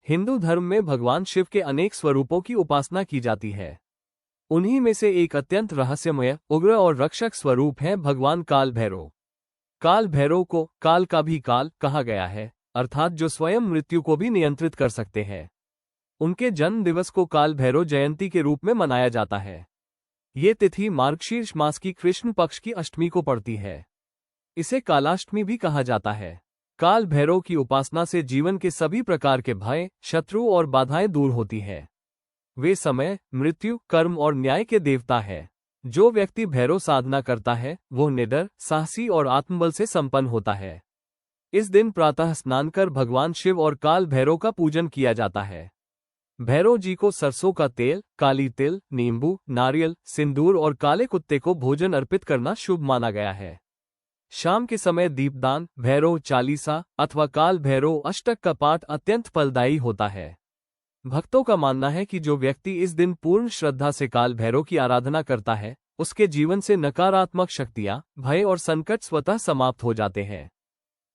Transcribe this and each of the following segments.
हिंदू धर्म में भगवान शिव के अनेक स्वरूपों की उपासना की जाती है। उन्हीं में से एक अत्यंत रहस्यमय, उग्र और रक्षक स्वरूप है भगवान काल भैरव। काल भैरव को काल का भी काल कहा गया है, अर्थात जो स्वयं मृत्यु को भी नियंत्रित कर सकते हैं। उनके जन्म दिवस को काल भैरव जयंती के रूप में मनाया जाता है। ये तिथि मार्गशीर्ष मास की कृष्ण पक्ष की अष्टमी को पड़ती है। इसे कालाष्टमी भी कहा जाता है। काल भैरव की उपासना से जीवन के सभी प्रकार के भय, शत्रु और बाधाएं दूर होती है। वे समय, मृत्यु, कर्म और न्याय के देवता है। जो व्यक्ति भैरव साधना करता है वो निडर, साहसी और आत्मबल से संपन्न होता है। इस दिन प्रातः स्नान कर भगवान शिव और काल भैरव का पूजन किया जाता है। भैरव जी को सरसों का तेल, काली तिल, नींबू, नारियल, सिंदूर और काले कुत्ते को भोजन अर्पित करना शुभ माना गया है। शाम के समय दीपदान, भैरव चालीसा अथवा काल भैरव अष्टक का पाठ अत्यंत फलदायी होता है। भक्तों का मानना है कि जो व्यक्ति इस दिन पूर्ण श्रद्धा से काल भैरव की आराधना करता है, उसके जीवन से नकारात्मक शक्तियां, भय और संकट स्वतः समाप्त हो जाते हैं।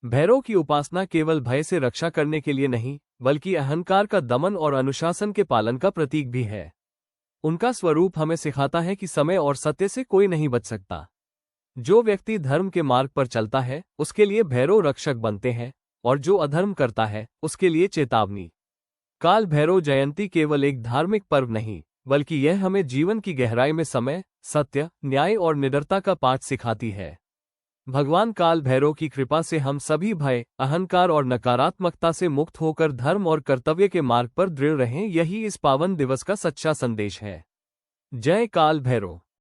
भैरव की उपासना केवल भय से रक्षा करने के लिए नहीं, बल्कि अहंकार का दमन और अनुशासन के पालन का प्रतीक भी है। उनका स्वरूप हमें सिखाता है कि समय और सत्य से कोई नहीं बच सकता। जो व्यक्ति धर्म के मार्ग पर चलता है उसके लिए भैरव रक्षक बनते हैं, और जो अधर्म करता है उसके लिए चेतावनी। काल भैरव जयंती केवल एक धार्मिक पर्व नहीं, बल्कि यह हमें जीवन की गहराई में समय, सत्य, न्याय और निडरता का पाठ सिखाती है। भगवान काल भैरव की कृपा से हम सभी भय, अहंकार और नकारात्मकता से मुक्त होकर धर्म और कर्तव्य के मार्ग पर दृढ़ रहें, यही इस पावन दिवस का सच्चा संदेश है। जय काल भैरव।